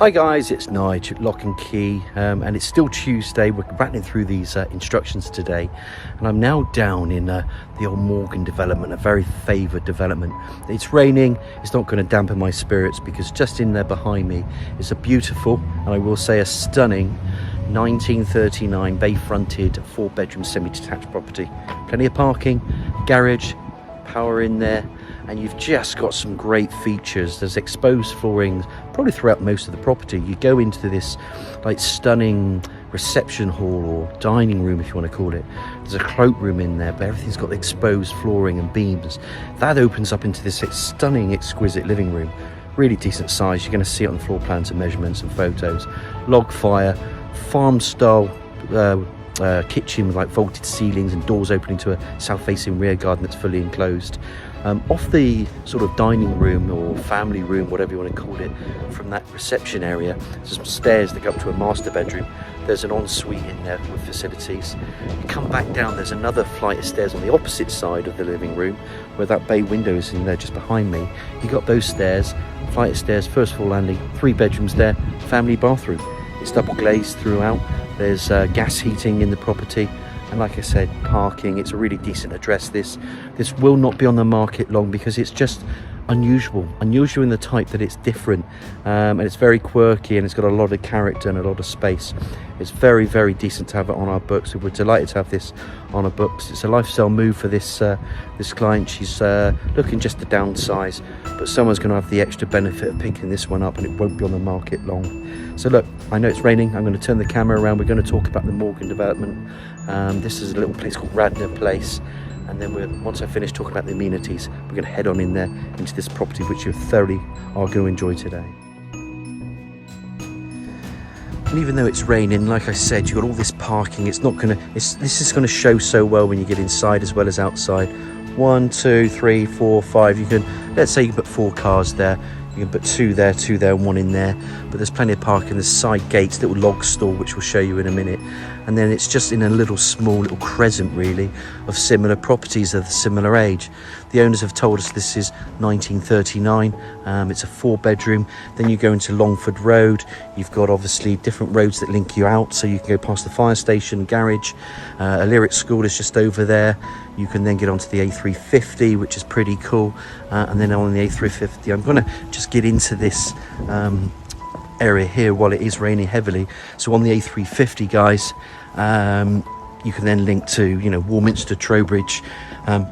Hi guys, it's Nige at Lock and Key, and it's still Tuesday. We're rattling through these instructions today, and I'm now down in the old Morgan development, a very favoured development. It's raining. It's not going to dampen my spirits because just in there behind me is a beautiful, and I will say a stunning 1939 bay-fronted 4-bedroom semi-detached property. Plenty of parking, garage, power in there, and you've just got some great features. There's exposed flooring probably throughout most of the property. You go into this like stunning reception hall or dining room, if you want to call it. There's a cloakroom in there, but everything's got exposed flooring and beams. That opens up into this stunning, exquisite living room. Really decent size. You're going to see it on the floor plans and measurements and photos. Log fire, farm style kitchen with like vaulted ceilings and doors opening to a south-facing rear garden that's fully enclosed. Off the sort of dining room or family room, whatever you want to call it, from that reception area, there's some stairs that go up to a master bedroom. There's an ensuite in there with facilities. You come back down, there's another flight of stairs on the opposite side of the living room where that bay window is in there just behind me. You got those stairs, flight of stairs, first floor landing, 3 bedrooms there, family bathroom. It's double glazed throughout. There's gas heating in the property, and like I said, parking. It's a really decent address. This will not be on the market long because it's just unusual in the type that it's different, and it's very quirky, and it's got a lot of character and a lot of space. It's very, very decent to have it on our books. We're delighted to have this on our books. It's a lifestyle move for this client. She's looking just to downsize, but someone's going to have the extra benefit of picking this one up, and it won't be on the market long. So look, I know it's raining. I'm going to turn the camera around. We're going to talk about the Morgan development. This is a little place called Radnor Place, and then once I finish talking about the amenities, we're going to head on in there into this property, which you thoroughly are going to enjoy today. And even though it's raining, like I said, you've got all this parking. This is going to show so well when you get inside as well as outside. 1, 2, 3, 4, 5. Let's say you can put 4 cars there. You can put 2 there, 2 there, and 1 in there. But there's plenty of parking. There's side gates, little log stall, which we'll show you in a minute. And then it's just in a small little crescent, really, of similar properties of a similar age. The owners have told us this is 1939. It's a 4-bedroom. Then you go into Longford Road. You've got obviously different roads that link you out, so you can go past the fire station, garage. A lyric school is just over there. You can then get onto the A350, which is pretty cool. And then on the A350, I'm going to just get into this area here while it is raining heavily. So on the A350, guys, you can then link to, Warminster, Trowbridge.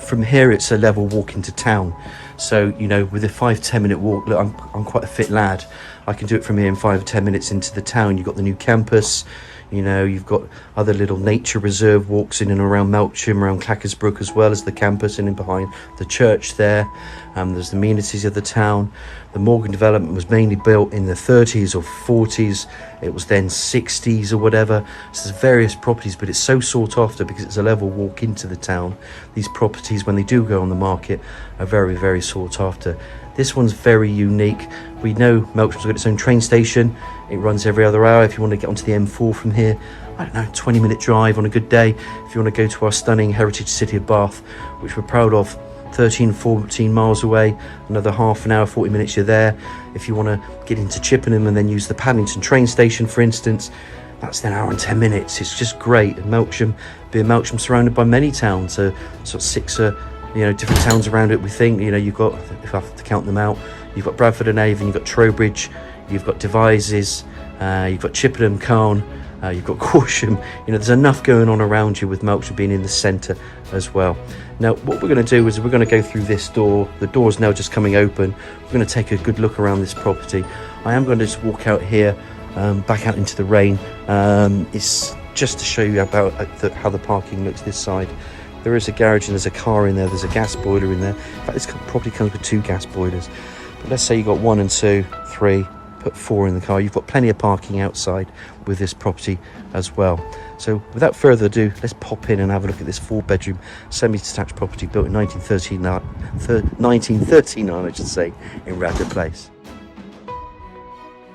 From here, it's a level walk into town. So, with a 5-10 minute walk, look, I'm quite a fit lad. I can do it from here in 5 or 10 minutes into the town. You've got the new campus. You've got other little nature reserve walks in and around Melksham, around Clackersbrook, as well as the campus and in behind the church there. There's the amenities of the town. The Morgan development was mainly built in the 30s or 40s. It was then 60s or whatever. So there's various properties, but it's so sought after because it's a level walk into the town. These properties, when they do go on the market, are very, very sought after. This one's very unique. We know Melksham's got its own train station. It runs every other hour. If you want to get onto the M4 from here, 20-minute drive on a good day. If you want to go to our stunning heritage city of Bath, which we're proud of, 13-14 miles away, another half an hour, 40 minutes you're there. If you want to get into Chippenham and then use the Paddington train station, for instance, that's an hour and 10 minutes. It's just great. And Melksham surrounded by many towns, so sort of 6 different towns around it. We think, you've got, if I have to count them out, you've got Bradford and Avon, you've got Trowbridge, you've got Devizes, you've got Chippenham, Calne, you've got Corsham. There's enough going on around you with Melksham being in the centre as well. Now, what we're going to do is we're going to go through this door. The door's now just coming open. We're going to take a good look around this property. I am going to just walk out here, back out into the rain. It's just to show you about how the parking looks this side. There is a garage and there's a car in there. There's a gas boiler in there. In fact, this property comes with 2 gas boilers. But let's say you've got 1 and 2, 3, put 4 in the car. You've got plenty of parking outside with this property as well. So without further ado, let's pop in and have a look at this 4-bedroom semi-detached property built in 1939, I should say, in Radnor Place.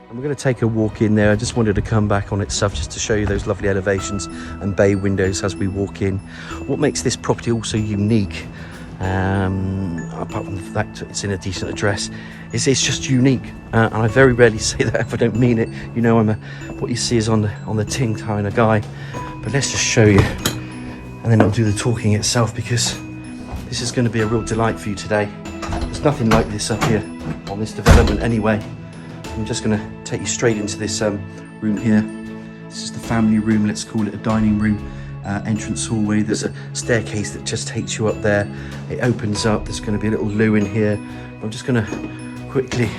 And we're going to take a walk in there. I just wanted to come back on itself just to show you those lovely elevations and bay windows as we walk in. What makes this property also unique Apart from the fact it's in a decent address, it's just unique, and I very rarely say that if I don't mean it. You know, what you see is on the tin kind of guy. But let's just show you, and then I'll do the talking itself, because this is going to be a real delight for you today. There's nothing like this up here on this development anyway. I'm just going to take you straight into this room here. This is the family room, let's call it a dining room. Entrance hallway, there's a staircase that just takes you up there. It opens up, there's going to be a little loo in here. I'm just going to quickly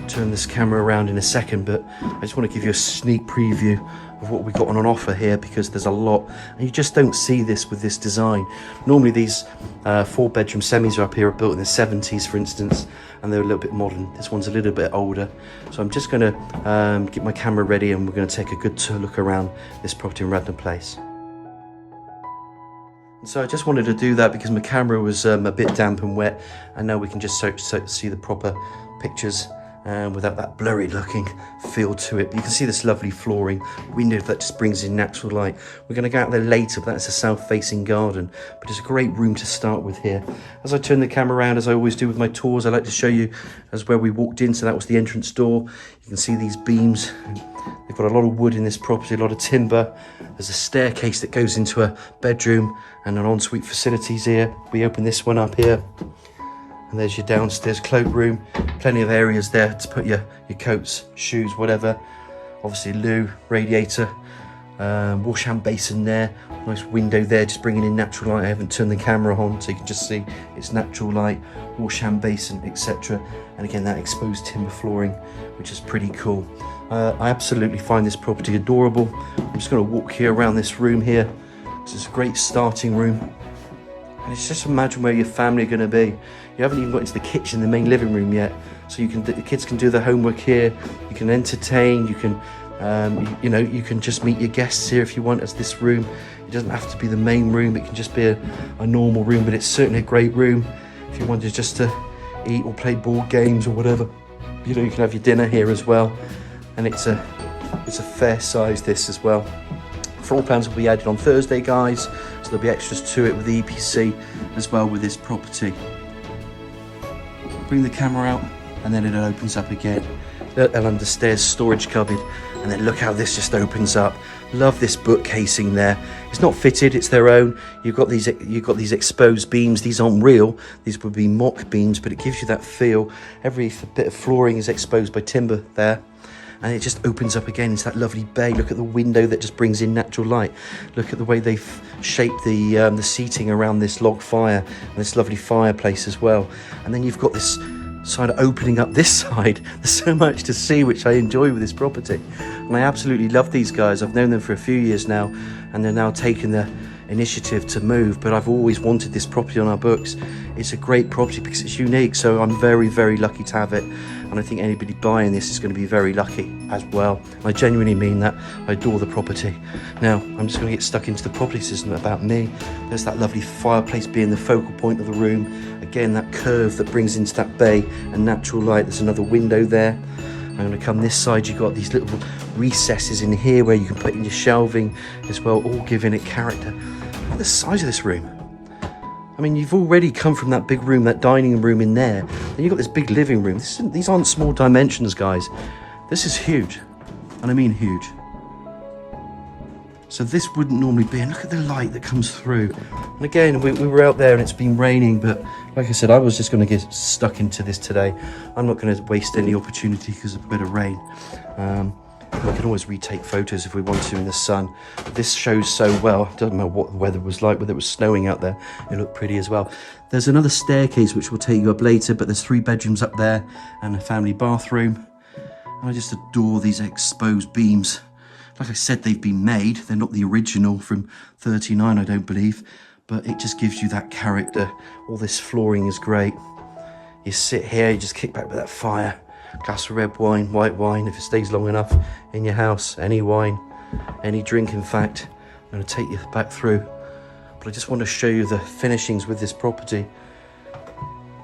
turn this camera around in a second, but I just want to give you a sneak preview of what we've got on offer here, because there's a lot, and you just don't see this with this design. Normally these 4-bedroom semis are up here are built in the 70s, for instance, and they're a little bit modern. This one's a little bit older. So I'm just going to get my camera ready, and we're going to take a good look around this property in Radnor Place. So I just wanted to do that because my camera was a bit damp and wet, and now we can just see the proper pictures without that blurry looking feel to it. But you can see this lovely flooring, window that just brings in natural light. We're going to go out there later, but that's a south facing garden, but it's a great room to start with here. As I turn the camera around, as I always do with my tours, I like to show you as where we walked in. So that was the entrance door. You can see these beams. They've got a lot of wood in this property, a lot of timber. There's a staircase that goes into a bedroom and an ensuite facilities here. We open this one up here, and there's your downstairs cloakroom. Plenty of areas there to put your coats, shoes, whatever. Obviously loo, radiator, wash hand basin there. Nice window there, just bringing in natural light. I haven't turned the camera on, so you can just see it's natural light, wash hand basin, etc. And again, that exposed timber flooring, which is pretty cool. I absolutely find this property adorable. I'm just going to walk here around this room here. This is a great starting room. And it's just imagine where your family are going to be. You haven't even got into the kitchen, the main living room yet. So the kids can do their homework here. You can entertain. You can, you can just meet your guests here if you want as this room. It doesn't have to be the main room. It can just be a normal room, but it's certainly a great room if you wanted just to eat or play board games or whatever. You know, you can have your dinner here as well. And it's a fair size, this as well. Floor plans will be added on Thursday, guys, so there'll be extras to it with the EPC as well with this property. Bring the camera out, and then it opens up again. And under stairs storage cupboard, and then look how this just opens up. Love this bookcasing there. It's not fitted, it's their own. You've got these exposed beams. These aren't real, these would be mock beams, but it gives you that feel. Every bit of flooring is exposed by timber there. And it just opens up again into that lovely bay. Look at the window that just brings in natural light. Look at the way they've shaped the seating around this log fire and this lovely fireplace as well. And then you've got this side opening up this side. There's so much to see, which I enjoy with this property. And I absolutely love these guys. I've known them for a few years now, and they're now taking the initiative to move, but I've always wanted this property on our books. It's a great property because it's unique, so I'm very, very lucky to have it. And I think anybody buying this is going to be very lucky as well. I genuinely mean that. I adore the property. Now, I'm just going to get stuck into the property system about me. There's that lovely fireplace being the focal point of the room. Again, that curve that brings into that bay and natural light. There's another window there. I'm going to come this side. You've got these little recesses in here where you can put in your shelving as well, all giving it character. Look at the size of this room. I mean, you've already come from that big room, that dining room in there. Then you've got this big living room. These aren't small dimensions, guys. This is huge. And I mean huge. So this wouldn't normally be. And look at the light that comes through. And again, we were out there and it's been raining. But like I said, I was just going to get stuck into this today. I'm not going to waste any opportunity because of a bit of rain. We can always retake photos if we want to in the sun. But this shows so well. It doesn't matter what the weather was like, whether it was snowing out there. It looked pretty as well. There's another staircase which will take you up later, but there's 3 bedrooms up there and a family bathroom. And I just adore these exposed beams. Like I said, they've been made. They're not the original from 39, I don't believe. But it just gives you that character. All this flooring is great. You sit here, you just kick back with that fire. Glass of red wine, white wine, if it stays long enough in your house. Any wine, any drink, in fact. I'm going to take you back through. But I just want to show you the finishings with this property.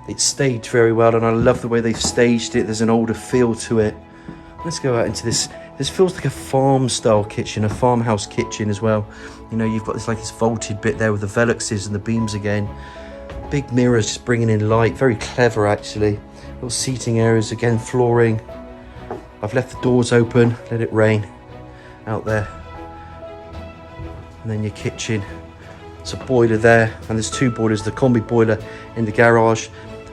It's staged very well, and I love the way they've staged it. There's an older feel to it. Let's go out into this. This feels like a farm-style kitchen, a farmhouse kitchen as well. You know, you've got this vaulted bit there with the velluxes and the beams again. Big mirrors just bringing in light, very clever actually. Little seating areas, again flooring. I've left the doors open, let it rain out there. And then your kitchen. There's a boiler there, and there's two boilers, the combi boiler in the garage.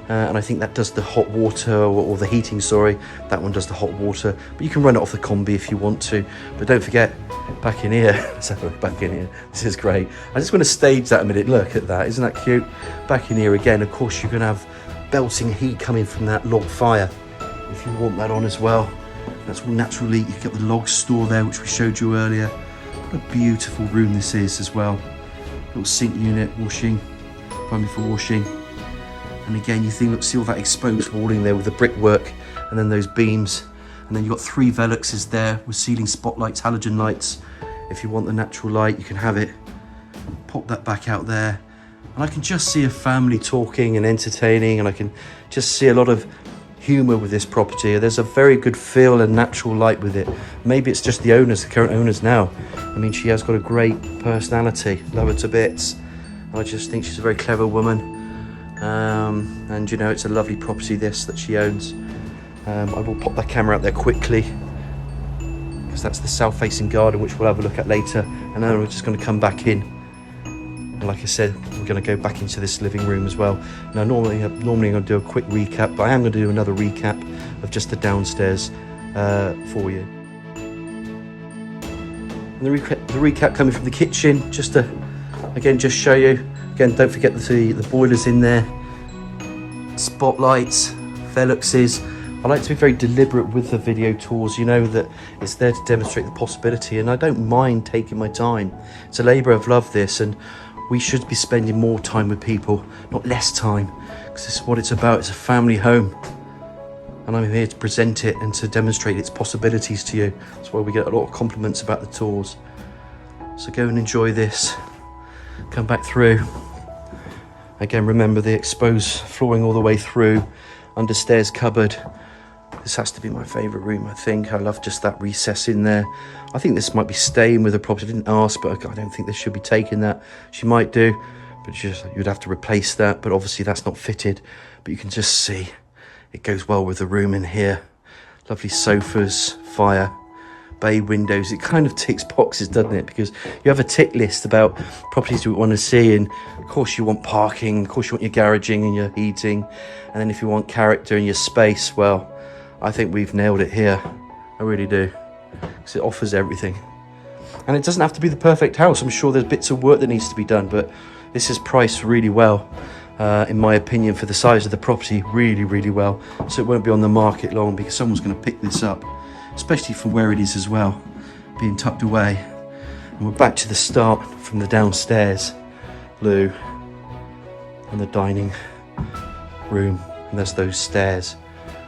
And I think that does the hot water, or the heating, sorry. That one does the hot water, but you can run it off the combi if you want to. But don't forget, back in here, let's have a look back in here. This is great. I just want to stage that a minute. Look at that, isn't that cute? Back in here again, of course, you're gonna have belting heat coming from that log fire, if you want that on as well. That's all natural heat. You've got the log store there, which we showed you earlier. What a beautiful room this is as well. Little sink unit, washing, primary for washing. And again, you think, look, see all that exposed walling there with the brickwork, and then those beams. And then you've got 3 Veluxes there with ceiling spotlights, halogen lights. If you want the natural light, you can have it. Pop that back out there. And I can just see a family talking and entertaining, and I can just see a lot of humour with this property. There's a very good feel and natural light with it. Maybe it's just the owners, the current owners now. I mean, she has got a great personality, love her to bits. I just think she's a very clever woman. And you know, it's a lovely property this that she owns. I will pop that camera out there quickly, because that's the south facing garden, which we'll have a look at later. And then we're just going to come back in, and like I said, we're going to go back into this living room as well. Now normally I'm going to do a quick recap, but I am going to do another recap of just the downstairs for you. And the recap coming from the kitchen, just to again just show you. Again, don't forget the boilers in there, spotlights, Veluxes. I like to be very deliberate with the video tours, you know, that it's there to demonstrate the possibility, and I don't mind taking my time. It's a labour of love, this, and we should be spending more time with people, not less time, because this is what it's about. It's a family home, and I'm here to present it and to demonstrate its possibilities to you. That's why we get a lot of compliments about the tours. So go and enjoy this. Come back through. Again, remember the exposed flooring all the way through, under stairs cupboard. This has to be my favourite room, I think. I love just that recess in there. I think this might be staying with the property. I didn't ask, but I don't think this should be taking that. She might do, but you'd have to replace that. But obviously that's not fitted. But you can just see it goes well with the room in here. Lovely sofas, fire, bay windows. It kind of ticks boxes, doesn't it? Because you have a tick list about properties you want to see, and of course you want parking, of course you want your garaging and your heating, and then if you want character and your space, well, I think we've nailed it here. I really do, because it offers everything. And it doesn't have to be the perfect house. I'm sure there's bits of work that needs to be done, but this is priced really well, in my opinion, for the size of the property. Really, really well. So it won't be on the market long, because someone's going to pick this up, especially from where it is as well, being tucked away. And we're back to the start from the downstairs, loo, and the dining room, and there's those stairs.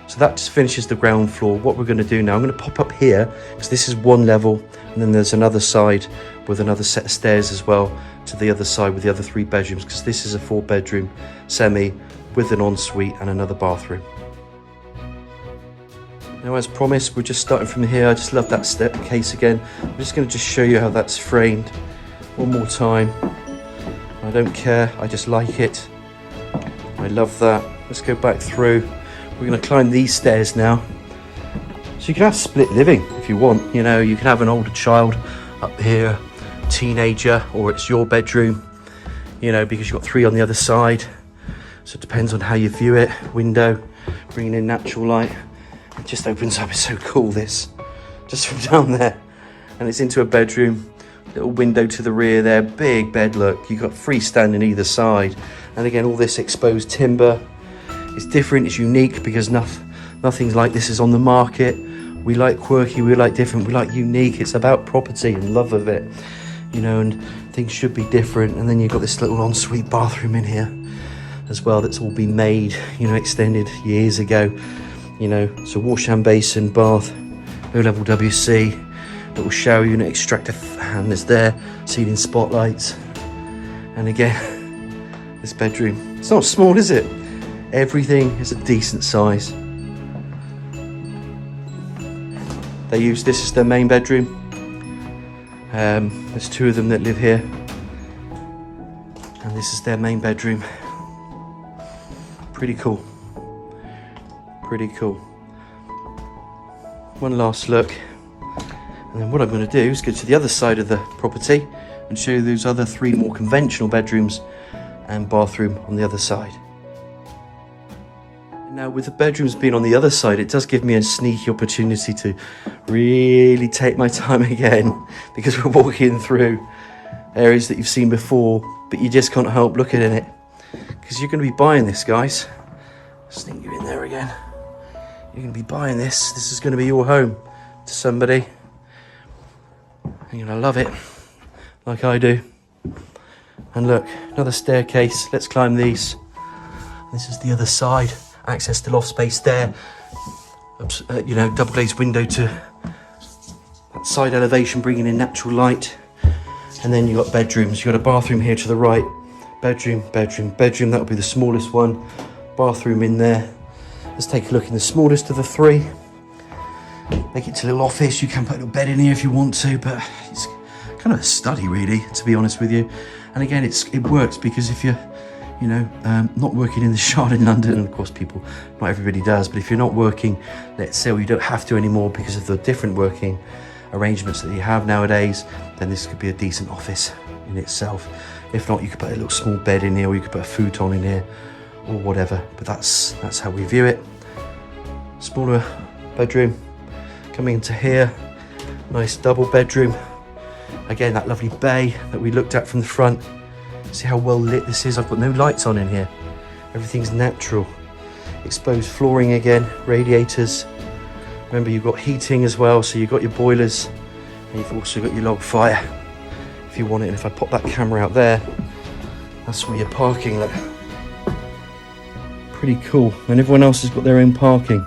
So that just finishes the ground floor. What we're going to do now, I'm going to pop up here, because this is one level, and then there's another side with another set of stairs as well to the other side with the other 3 bedrooms, because this is a 4-bedroom semi with an ensuite and another bathroom. Now, as promised, we're just starting from here. I just love that staircase again. I'm just going to just show you how that's framed one more time. I don't care, I just like it. I love that. Let's go back through. We're going to climb these stairs now. So you can have split living if you want. You know, you can have an older child up here, teenager, or it's your bedroom, you know, because you've got 3 on the other side. So it depends on how you view it. Window, bringing in natural light. It just opens up. It's so cool, this, just from down there. And it's into a bedroom. Little window to the rear there. Big bed, look. You've got freestanding either side. And again, all this exposed timber. It's different, it's unique, because nothing's like this is on the market. We like quirky, we like different, we like unique. It's about property and love of it, you know, and things should be different. And then you've got this little ensuite bathroom in here as well that's all been made, you know, extended years ago, you know. So wash and basin, bath, low level WC, little shower unit, extractor fan is there, ceiling spotlights. And again, this bedroom, it's not small, is it? Everything is a decent size. This is their main bedroom. There's 2 of them that live here, and this is their main bedroom. Pretty cool. Pretty cool. One last look. And then what I'm going to do is go to the other side of the property and show you those other 3 more conventional bedrooms and bathroom on the other side. Now, with the bedrooms being on the other side, it does give me a sneaky opportunity to really take my time again, because we're walking through areas that you've seen before, but you just can't help looking at it, because you're going to be buying this, guys. Sneak you in there again. You're going to be buying this. This is going to be your home to somebody. And you're going to love it, like I do. And look, another staircase. Let's climb these. This is the other side. Access to loft space there. You know, double glazed window to that side elevation, bringing in natural light. And then you've got bedrooms. You've got a bathroom here to the right. Bedroom, bedroom, bedroom. That will be the smallest one. Bathroom in there. Let's take a look in the smallest of the 3. Make it to a little office. You can put a little bed in here if you want to, but it's kind of a study, really, to be honest with you. And again, it works because if you're, you know, not working in the Shard in London, and of course not everybody does, but if you're not working, let's say, or you don't have to anymore because of the different working arrangements that you have nowadays, then this could be a decent office in itself. If not, you could put a little small bed in here, or you could put a futon in here, or whatever. But that's how we view it. Smaller bedroom coming into here. Nice double bedroom. Again, that lovely bay that we looked at from the front. See how well lit this is. I've got no lights on in here. Everything's natural. Exposed flooring again, radiators. Remember, you've got heating as well, so you've got your boilers, and you've also got your log fire if you want it. And if I pop that camera out there, that's where you're parking. Look, pretty cool. And everyone else has got their own parking,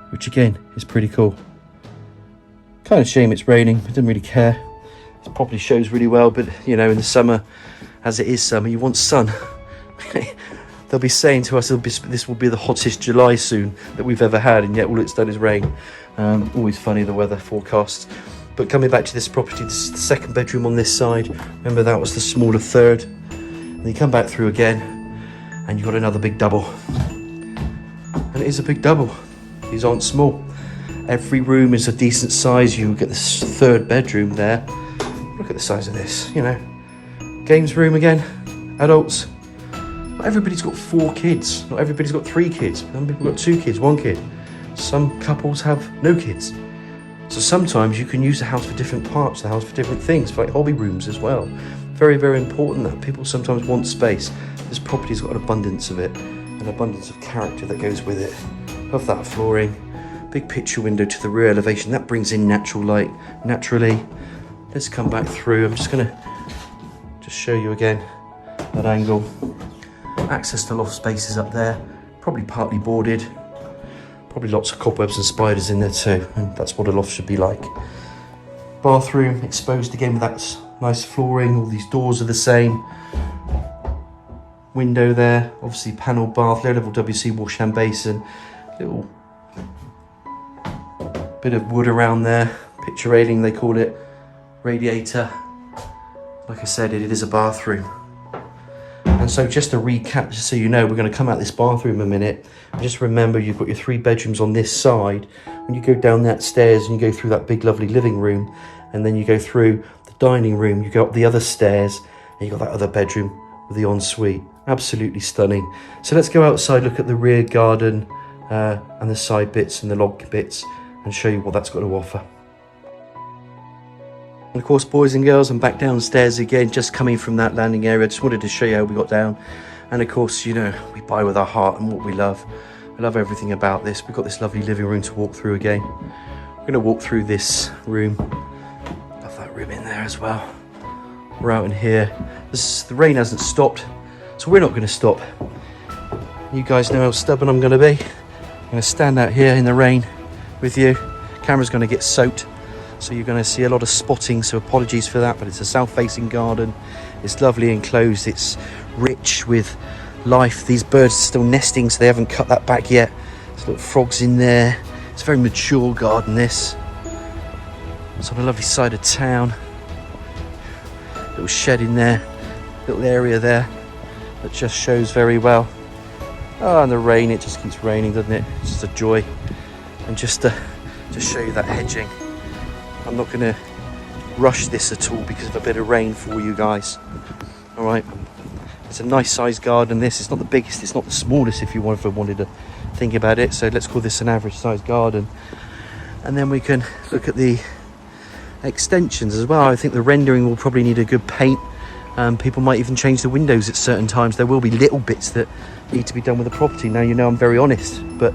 which again is pretty cool. Kind of shame it's raining. I didn't really care. It probably shows really well, but you know, in the summer, as it is summer, you want sun. They'll be saying to us, this will be the hottest July soon that we've ever had, and yet all it's done is rain. Always funny, the weather forecasts. But coming back to this property, this is the 2nd bedroom on this side. Remember, that was the smaller 3rd. And you come back through again, and you've got another big double. And it is a big double. These aren't small. Every room is a decent size. You get this 3rd bedroom there. Look at the size of this, you know. Games room again, adults. Not everybody's got 4 kids. Not everybody's got 3 kids. Some people got 2 kids, 1 kid. Some couples have no kids. So sometimes you can use the house for different parts, the house for different things, for like hobby rooms as well. Very, very important that people sometimes want space. This property's got an abundance of it, an abundance of character that goes with it. Love that flooring. Big picture window to the rear elevation. That brings in natural light naturally. Let's come back through. I'm just going to show you again that angle. Access to loft spaces up there. Probably partly boarded. Probably lots of cobwebs and spiders in there too. And that's what a loft should be like. Bathroom exposed again with that nice flooring. All these doors are the same. Window there. Obviously panelled bath. Low level WC wash hand basin. Little bit of wood around there. Picture railing they call it. Radiator. Like I said, it is a bathroom. And so just to recap, just so you know, we're going to come out this bathroom in a minute. And just remember, you've got your 3 bedrooms on this side. When you go down that stairs and you go through that big lovely living room, and then you go through the dining room, you go up the other stairs, and you've got that other bedroom with the ensuite. Absolutely stunning. So let's go outside, look at the rear garden and the side bits and the log bits, and show you what that's got to offer. And of course, boys and girls, I'm back downstairs again, just coming from that landing area. Just wanted to show you how we got down. And of course, you know, we buy with our heart and what we love. I love everything about this. We've got this lovely living room to walk through again. We're going to walk through this room. Love that room in there as well. We're out in here. The rain hasn't stopped, so we're not going to stop. You guys know how stubborn I'm going to be. I'm going to stand out here in the rain with you. Camera's going to get soaked. So you're going to see a lot of spotting, so apologies for that, but it's a south-facing garden. It's lovely enclosed. It's rich with life. These birds are still nesting, so they haven't cut that back yet. There's little frogs in there. It's a very mature garden, this. It's on a lovely side of town. Little shed in there, little area there that just shows very well Oh, and the rain, it just keeps raining, doesn't it? It's just a joy. And just to show you that hedging, I'm not going to rush this at all because of a bit of rain for you guys. All right, it's a nice sized garden. This, it's not the biggest, it's not the smallest if you wanted to think about it. So let's call this an average sized garden. And then we can look at the extensions as well. I think the rendering will probably need a good paint. People might even change the windows at certain times. There will be little bits that need to be done with the property. Now, you know, I'm very honest, but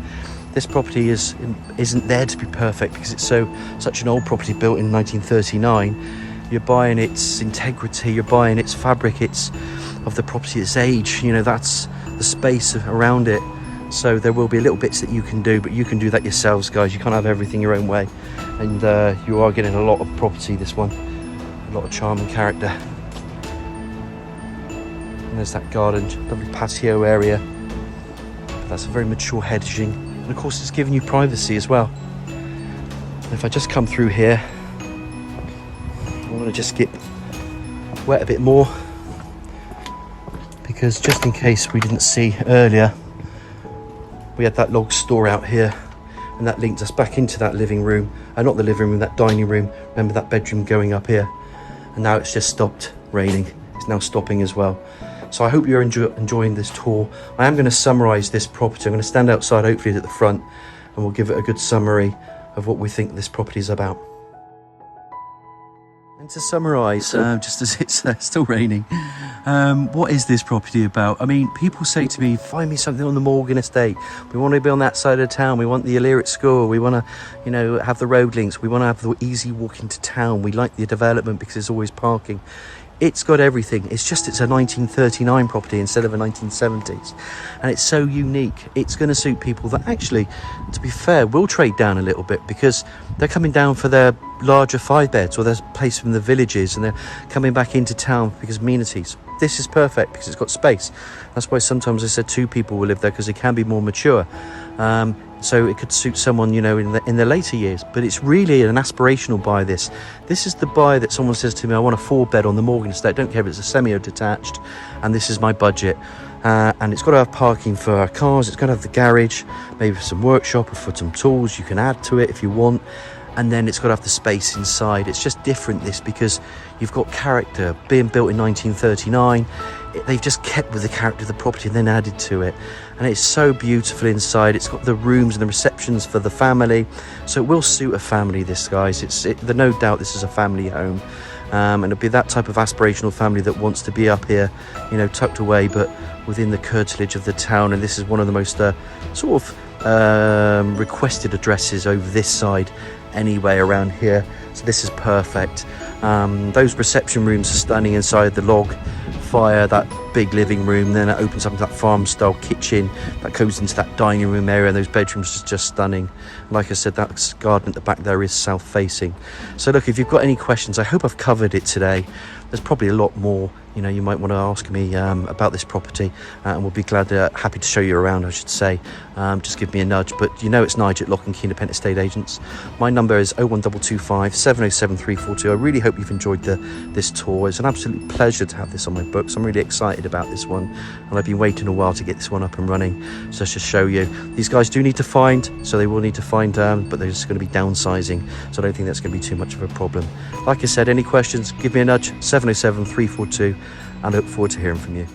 this property isn't there to be perfect because it's such an old property built in 1939. You're buying its integrity, you're buying its fabric, it's of the property, its age, you know, that's the space around it. So there will be little bits that you can do, but you can do that yourselves, guys. You can't have everything your own way. And you are getting a lot of property, this one, a lot of charm and character. And there's that garden, lovely patio area. But that's a very mature hedging. And of course it's giving you privacy as well. And if I just come through here, I want to just get wet a bit more, because just in case we didn't see earlier, we had that log store out here, and that linked us back into that living room, not the living room, that dining room. Remember that bedroom going up here? And now it's just stopped raining. It's now stopping as well. So I hope you're enjoying this tour. I am going to summarise this property. I'm going to stand outside, hopefully at the front, and we'll give it a good summary of what we think this property is about. And to summarise, just as it's still raining, what is this property about? I mean, people say to me, find me something on the Morgan estate. We want to be on that side of town. We want the Illyric school. We want to, you know, have the road links. We want to have the easy walk into town. We like the development because there's always parking. It's got everything. It's a 1939 property instead of a 1970s. And it's so unique. It's going to suit people that actually, to be fair, will trade down a little bit because they're coming down for their larger 5-beds or their place from the villages, and they're coming back into town because amenities. This is perfect because it's got space. That's why sometimes I said 2 people will live there, because it can be more mature. So it could suit someone, you know, in the later years. But it's really an aspirational buy. This is the buy that someone says to me, I want a 4-bed on the Morgan estate. I don't care if it's a semi or detached, and this is my budget. And it's got to have parking for our cars. It's got to have the garage, maybe some workshop or for some tools. You can add to it if you want. And then it's got to have the space inside. It's just different, this, because you've got character. Being built in 1939, they've just kept with the character of the property and then added to it. And it's so beautiful inside. It's got the rooms and the receptions for the family. So it will suit a family, this, guys. There's no doubt this is a family home. And it'll be that type of aspirational family that wants to be up here, you know, tucked away, but within the curtilage of the town. And this is one of the most requested addresses over this side anyway around here. So this is perfect. Those reception rooms are stunning inside. The log fire, that big living room, then it opens up into that farm style kitchen that goes into that dining room area, and those bedrooms are just stunning. Like I said, that garden at the back there is south facing. So look, if you've got any questions, I hope I've covered it today. There's probably a lot more, you know, you might want to ask me about this property, and we'll be happy to show you around, I should say. Just give me a nudge. But you know, it's Nigel at Lock and Key Independent Estate Agents. My number is 01225 707 342. I really hope you've enjoyed this tour. It's an absolute pleasure to have this on my books. I'm really excited about this one, and I've been waiting a while to get this one up and running. So let's just show you. These guys do need to find, so they will need to find, but they're just going to be downsizing. So I don't think that's going to be too much of a problem. Like I said, any questions, give me a nudge, 707 342, and I look forward to hearing from you.